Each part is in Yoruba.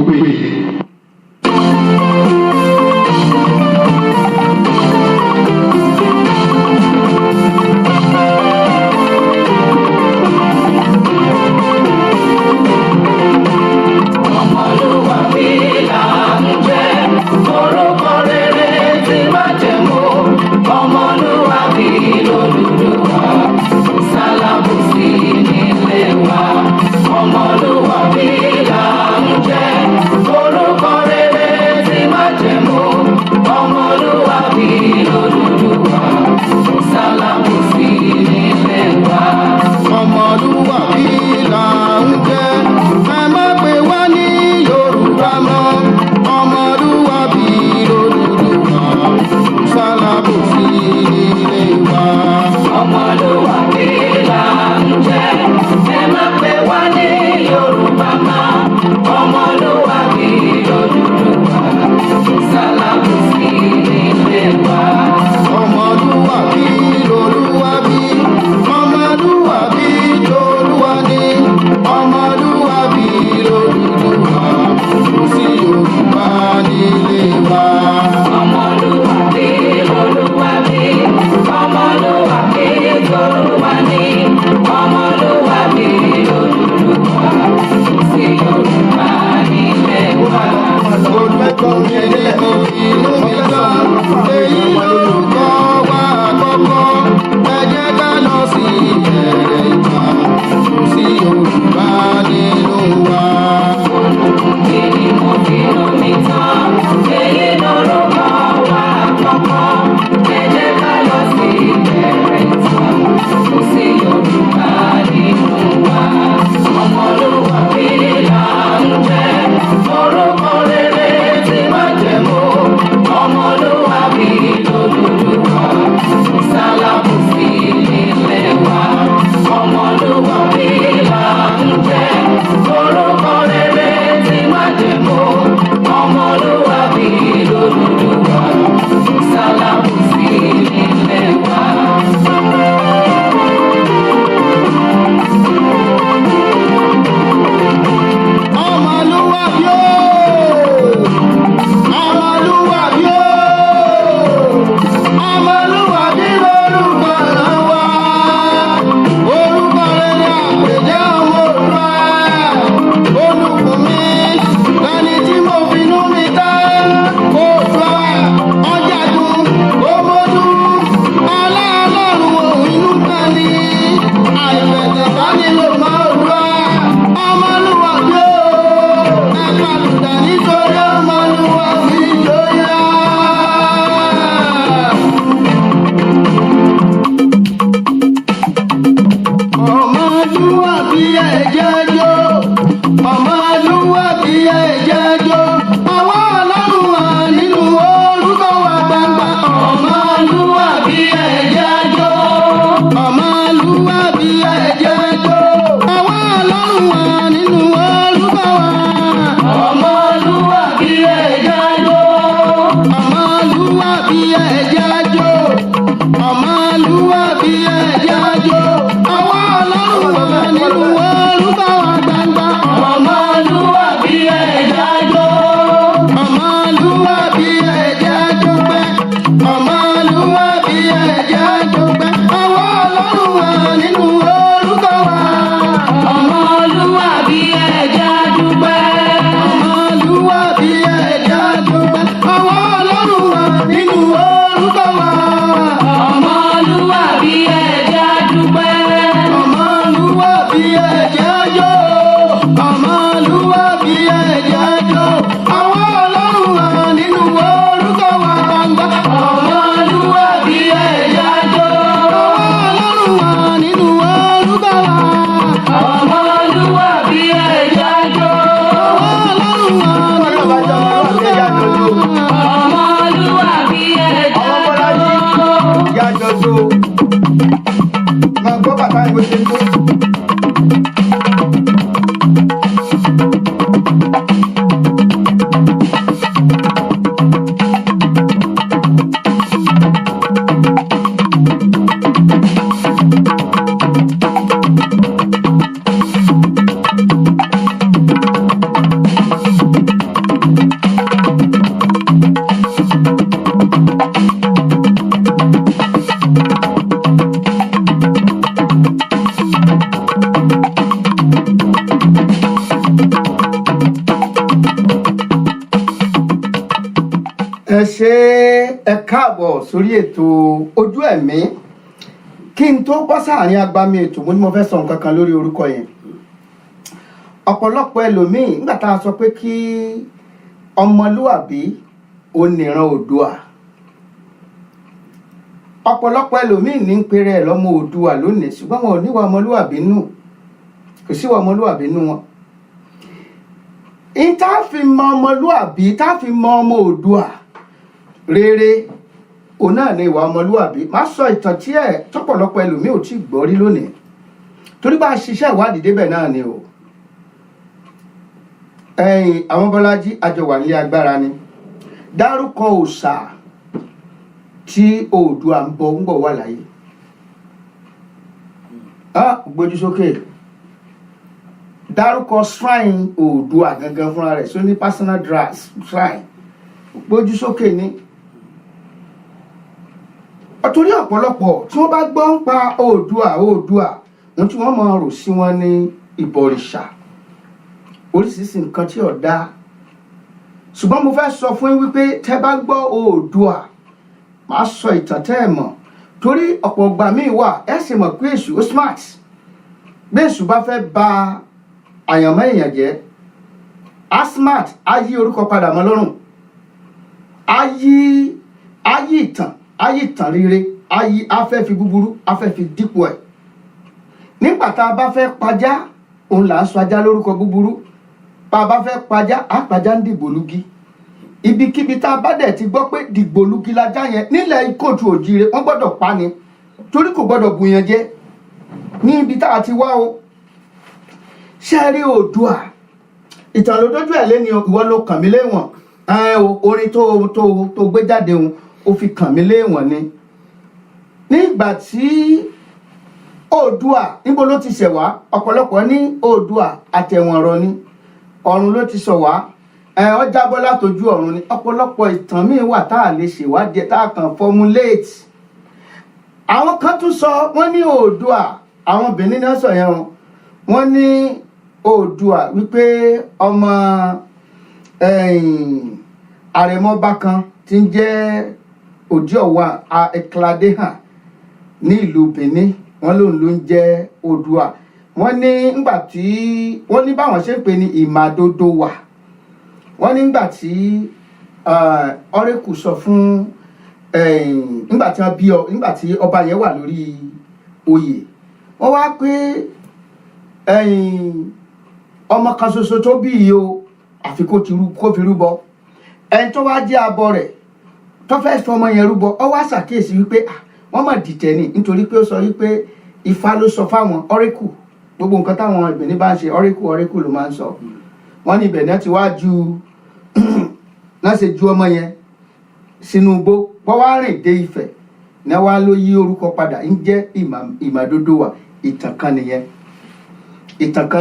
péye. ṣé ẹ káàbọ̀ sórí ètò ojú ẹ̀mí. Kí n tó bọ́ sáàrin agbami ètò mo ní mo fẹ́ sọ nǹkan kan lórí orúkọ yẹn. Ọ̀pọ̀lọpọ̀ ẹlòmíì nígbà tá a sọ pé kí ọmọlúwàbí ó níran Oòduà. Ọ̀pọ̀lọpọ̀ ẹlòmíì ní ń pèrè ẹ̀ lọ́mọ Oòduà lónìí ṣùgbọ́n wọn ò níwà ọmọlúwàbí nù. Kò síwà ọmọlúwàbí nù wọn. Tá fi mọ ọmọlúwàbí, tá fi mọ ọmọ Oòduà rere, òun náà ni ìwà ọmọlúwàbí. Má sọ ìtàn tí tọ́pọ̀lọpọ̀ ẹlòmíì ò tí gbọ́ rí lónìí. Torí bá a ṣiṣẹ́ ìwádìí débẹ̀ náà ni o. Àwọn Bọ́lájí àjọwà ní agbára ni. Dárúkọ òòṣà tí Oòduà ń bọ̀ wà láyé. Gbójú sókè. Dárúkọ shrine Oòduà gangan fúnra rẹ̀, so ní personal shrine. Gbójú sókè ni. Torí ọ̀pọ̀lọpọ̀ tí wọ́n bá gbọ́ ń pa Oòduà wọ́n tí wọ́n máa rò sí wọn ní ìbọ̀rìṣà, oríṣiríṣi nǹkan tí ò dáa. Ṣùgbọ́n mo fẹ́ sọ fún yín wípé tẹ́ bá gbọ́ Oòduà, máa sọ ìtàn tẹ́ ẹ̀ mọ̀. Torí ọ̀pọ̀ ọgbà míì wà ẹ sì mọ̀ pé èṣù ó smart. Bí èṣù bá fẹ́ ba àyànmọ́ èèyàn jẹ́, á smart, á yí orúkọ padà mọ́ lọ́rùn, á yí ìtàn rere, á fẹ́ fi búburú, á fẹ́ fi dípò ẹ̀. Nígbà tá a bá fẹ́ pajá, òun là ń sọ ajá lórúkọ búburú. Bá a bá fẹ́ pajá, á pajá ń dìgbòlugi. Ibikíbi tá a bá dẹ̀ ti gbọ́ pé dìgbòlugi lajá yẹn nílẹ̀ Ìkòtù Òjìrè, wọ́n gbọ́dọ̀ pa ni, torí kò gbọ́dọ̀ bùyàn jẹ ní ibi tá a ti wá o. Ṣé ẹ rí Oòduà? Ìtàn ló dójú ẹ̀ lé ní ìwọ ló kàn mí léwọ̀n. Orin tó gbé jáde òun ó fi kàn mí léwọ̀n ni. Nígbà tí Oòduà níbo ló ti ṣẹ̀ wá? Ọ̀pọ̀lọpọ̀ ní Oòduà àtẹ̀wọ̀nrọ̀ ni, ọ̀run ló ti sọ̀ wá. Ó jábọ́ látojú ọ̀run ni. Ọ̀pọ̀lọpọ̀ ìtàn míì wà tá a lè ṣèwádìí, tá a kàn formulate. Àwọn kan tún sọ wọ́n ní Oòduà, àwọn Benin náà sọ yẹn o. Wọ́n ní Oòduà wípé ọmọ àrẹ̀mọba kan tí ń jẹ́ Òdíọ̀wà Ẹ̀kladéhàn ní ìlú Benin, wọ́n lòun ló ń jẹ́ Oòduà. Wọ́n ní ńgbà tí wọ́n ní báwọn ṣe ń pè ní Ìmàdódówà. Wọ́n ní ńgbà tí Ọ̀rẹ́kù sọ fún nígbà tí ọba yẹn wà lórí oyè, wọ́n wá pé ọmọ kan ṣoṣo tó bí yìí o, àfi kó fi rúbọ. Ẹni tó wá jẹ́ abọ rẹ̀ tó fẹ́ fọmọ yẹn rúbọ, ó wá ṣàkíyèsí wípé wọ́n mọ̀ dìtẹ̀ ni, nítorí pé ó sọ wípé Ifá ló sọ fáwọn Ọ̀rẹ́kù gbogbo nǹkan táwọn Ìbẹ̀ní bá ń ṣe, Ọ̀rẹ́kù ló máa ń sọ. Wọ́n ní ibẹ̀ náà ti wá náà ṣe ju ọmọ yẹn sínú igbó, wọ́n wá rìn dé Ifẹ̀ náà wá ló yí orúkọ padà ń jẹ́ Ìmàdódówà. Ìtàn kan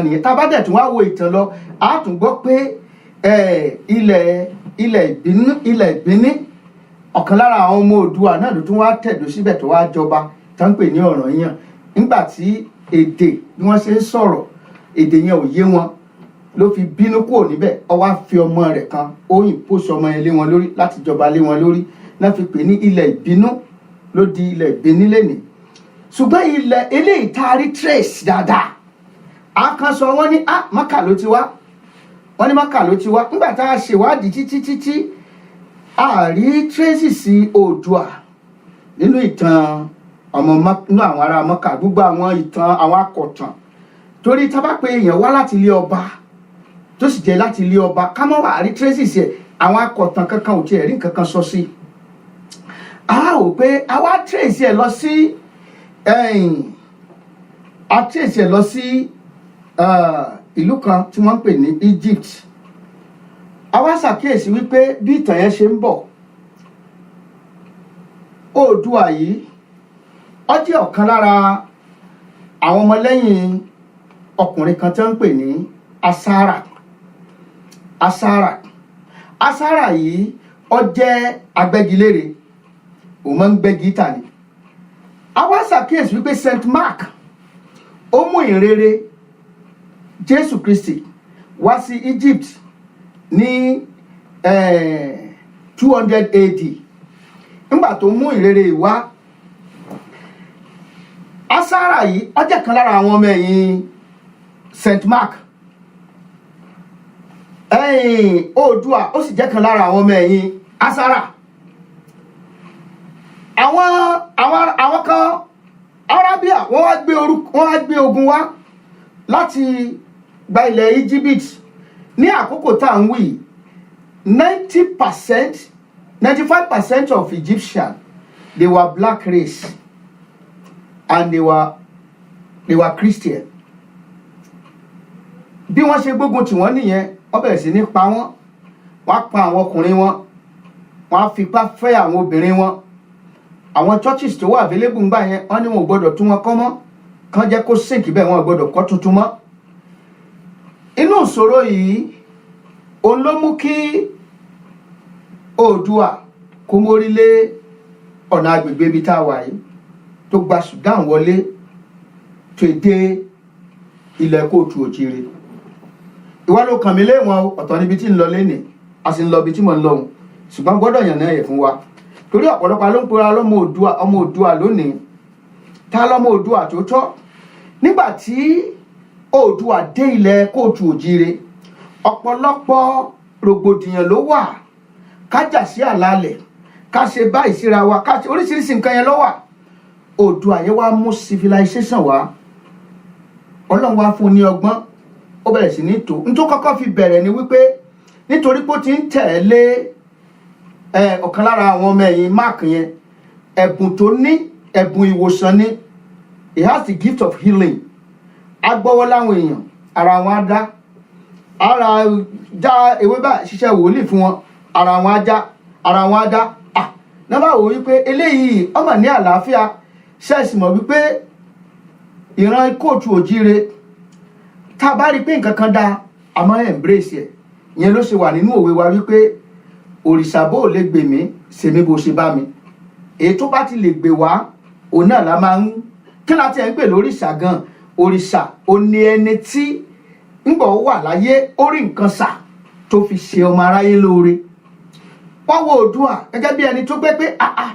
nìyẹn. Tá a bá dẹ̀ tún wá wo ìtàn lọ, a tún gbọ́ pé ilẹ̀ Ìbíní, ọ̀kan lára àwọn ọmọ Oòduà náà ló tún wá tẹ̀dó síbẹ̀ tó wá jọba, tá ń pè ní Ọ̀rànyàn. Nígbà tí èdè bí wọ́n ṣe ń sọ̀rọ̀, èdè yẹn ò yé wọn, ló fi bínú kúrò níbẹ̀. Ó wá fi ọmọ rẹ̀ kan, ó impose ọmọ yẹn lé wọn lórí láti jọba lé wọn lórí, náà fi pè ní ilẹ̀ Ìbínú, ló di ilẹ̀ Ìbíní lénìí. Ṣùgbọ́n ilẹ̀ eléyìí tá a rí trace dáadáa, a kan sọ wọ́n ní Mákà ló ti wá. Wọ́n ní Mákà ló ti wá. Nígbà tá a ṣèwádìí títí a rí trace sí Oòduà nínú ìtàn nínú àwọn ará Mákà, gbogbo àwọn ìtàn àwọn akọ̀tàn. Torí tá a bá pe èèyàn wá láti ilé ọba tó sì jẹ́ láti ilé ọba, ká mọ́ wà rí trace sí ẹ̀, àwọn akọ̀tàn kankan ò tiẹ̀ rí nǹkan kan sọ sí. A ò pé a wá trace ẹ̀ lọ sí ìlú kan tí wọ́n ń pè ní Egypt. A wá ṣàkíyèsí wípé bí ìtàn yẹn ṣe ń bọ̀, Oòduà yìí ó jẹ́ ọ̀kan lára àwọn ọmọlẹ́yìn ọkùnrin kan tí wọ́n ń pè ní Asara yìí ó jẹ́ agbẹ́gilére, òun máa ń gbẹ́gi tà ní. A wá ṣàkíyèsí wípé Saint Mark ó mú ìrere Jésù Kristi wá sí Egypt ní 200 AD nígbà tó mú ìrere ìwá. Asara yìí ó jẹ́ kan lára àwọn ọmọ ẹ̀yìn St. Mark. Oòduà ó sì jẹ́ kan lára àwọn ọmọ ẹ̀yìn Asara. Àwọn kan Arabia wọ́n wá gbé ogun wá láti gba ilẹ̀ Egypt. Ní àkókò tá à ń wí 95% of Egyptians, they were black race and they were Christian. Bí wọ́n ṣe gbógun tì wọ́n nìyẹn, wọ́n bẹ̀rẹ̀ sí ní pa wọ́n. Wọ́n pa àwọn ọkùnrin wọn, wọ́n fipá fẹ́ àwọn obìnrin wọn. Àwọn churches tó wà available ńgbà yẹn, wọ́n ní wọn ò gbọ́dọ̀ tún wọn kọ́ mọ́, kàn jẹ́ kó sink bẹ́ẹ̀, wọn ò gbọ́dọ̀ kọ́ tuntun mọ́. Inú ìṣòro yìí òun ló mú kí Oòduà kó mórí lé ọ̀nà agbègbè ibi tá a wà yìí, tó gba Sudan wọlé tó dé ilẹ̀ kóòtù òjìire. Ìwà ló kàn mí léwọn ọ̀tọ̀ níbi tí ń lọ lénìí, a sì ń lọ ibi tí mo ń lọ, ṣùgbọ́n gbọ́dọ̀ yàn náà yẹ fún wa. Torí ọ̀pọ̀lọpọ̀ ló ń pera lọ́mọ Oòduà lónìí. Ta lọ́mọ Oòduà tó tọ́? Nígbà tí Oòduà dé ilẹ̀ kóòtù òjìire, ọ̀pọ̀lọpọ̀ rògbòdìyàn ló wà, kájà sí àlàálẹ̀, ká ṣe báyìí síra wa, ká ṣe oríṣiríṣi nǹkan yẹn ló wà. Oòduà yẹn wá mú civilization wá. Ọlọ́run wá fún ní ọgbọ́n, ó bẹ̀rẹ̀ sí ní tò. N tó kọ́kọ́ fi bẹ̀rẹ̀ ni wípé nítorí pé ó ti ń tẹ̀lé ọ̀kan lára àwọn ọmọ ẹ̀yìn Mark yẹn, ẹ̀bùn tó ní, ẹ̀bùn ìwòsàn ni. He has the gift of healing. Agbọ́wọ́ láwọn èèyàn, ara wọn á dá. Ara já ewé bá ṣiṣẹ́ wòlíì fún wọn, ara wọn á já, ara wọn á dá. Náà bá wò wípé eléyìí ọmọ ní àlàáfíà. Ṣẹ́ẹ̀sì mọ̀ wípé ìran kóòtù òjìire, tá a bá rí pé nǹkan kan dá, a máa embrace ẹ̀. Ìyẹn ló ṣe wà nínú òwe wa wípé òrìṣà bó lè gbè mí, ṣèmi bó ṣe bá mi. Èyí tó bá ti lè gbè wá, òun náà la máa ń kí láti ẹ̀ ń pè lóríṣà gan. Òrìṣà ò ní ẹni tí ńgbọ̀ wà láyé ó rí nǹkan sà tó fi ṣe ọmọ aráyé lóore. Wọ́n wo Oòduà gẹ́gẹ́ bí ẹni tó gbé pé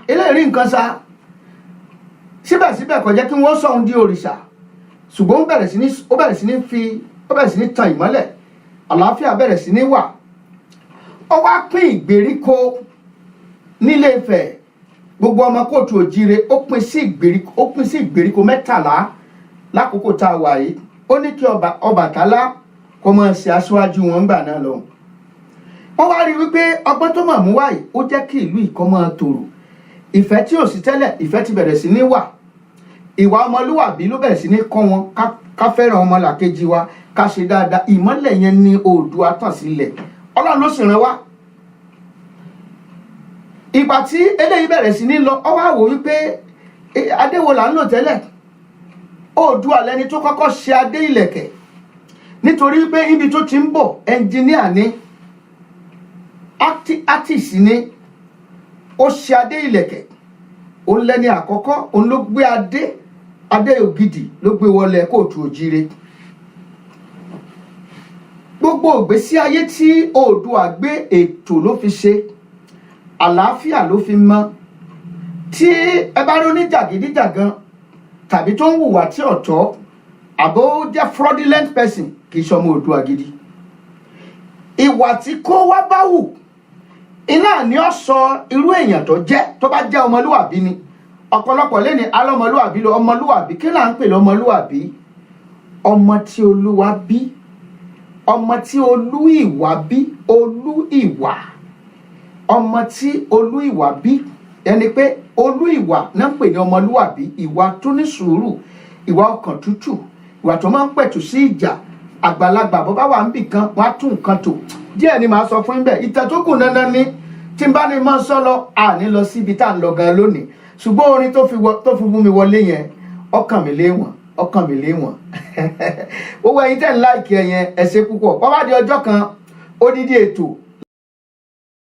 eléyìí nǹkan sà. Síbẹ̀síbẹ̀ kò jẹ́ kí wọ́n sọ ohun di òrìṣà, ṣùgbọ́n ó bẹ̀rẹ̀ sí ní tan ìmọ́lẹ̀, àlàáfíà bẹ̀rẹ̀ sí ní wà. Ó wá pín ìgbèríko nílé Ifẹ̀, gbogbo ọmọ kóòtù òjìire ó pín sí ìgbèríko 13 lákòókò tá a wà yìí. Ó ní kí Ọbàtálá kó máa ṣe aṣáájú wọn gbà náà lọ. Wọ́n wá rí wípé ọgbọ́n tó mọ̀ mú wáyìí ó jẹ́ kí ìlú ìkọ́ máa tòrò. Ìfẹ́ tí ò sí tẹ́lẹ̀, ìfẹ́ ti bẹ̀rẹ̀ sí ní wà. Ìwà ọmọlúwàbí ló bẹ̀rẹ̀ sí ní kọ́ wọn, ká fẹ́ràn ọmọlàkejì wa, ká ṣe dáadáa. Ìmọ́lẹ̀ yẹn ni Oòduà tàn sílẹ̀. Ọlọ́run ló sì rán wá. Ìgbà tí eléyìí bẹ̀rẹ̀ sí ní lọ, ó wá wò wípé adé wo là ń lò tẹ́lẹ̀. Oòduà lẹni tó kọ́kọ́ ṣe adé ìlẹ̀kẹ̀, nítorí wípé ibi tó ti ń bọ̀ ẹnjìníà ni, artist ni. Ó ṣe adé ìlẹ̀kẹ̀, òun lẹni àkọ́kọ́, òun ló gbé adé ògidì ló gbé wọlé kóòtù òjìire. Gbogbo ìgbésí ayé tí Oòduà gbé, ètò ló fi ṣe, àlàáfíà ló fi mọ́. Tí ẹ bá rí oníjàgídíjàgan tàbí tó ń hùwà tí ọ̀tọ̀, àbó jẹ́ fraudulent person, kì í ṣọmọ Oòduà gidi. Ìwà tí kó wá bá wù, iná ni ó sọ irú èèyàn tó jẹ́, tó bá jẹ́ ọmọlúwàbí ni. Ọ̀pọ̀lọpọ̀ lẹ́ni alọ́mọlúwàbí lọ, ọmọlúwàbí kí là ń pè lọ́mọlúwàbí? Ọmọ tí Olúwa bí, ọmọ tí olú ìwà bí, olú ìwà, ọmọ tí olú ìwà bí, ẹni pé olú ìwà náà pè ní ọmọlúwàbí. Ìwà tó ní sùúrù, ìwà ọkàn tútù, ìwà tó máa ń pẹ̀tù sí ìjà. Àgbàlagbà bó bá wà níbì kan, wọ́n á tún nǹkan tò. Díẹ̀ ni màá sọ fún bẹ́ẹ̀. Ìtàn tó kù dandan ni tí n bá ní mọ́ sọ lọ, àní lọ síbi tá à ń lọ gan lónìí. Ṣùgbọ́n orin tó fi mú mi wọlé yẹn, ọkàn mi léwọ̀n. Owó ẹ̀yin tẹ́ ń láìkì ẹ yẹn, ẹ ṣé púpọ̀. Bó bá di ọjọ́ kan, odidi ètò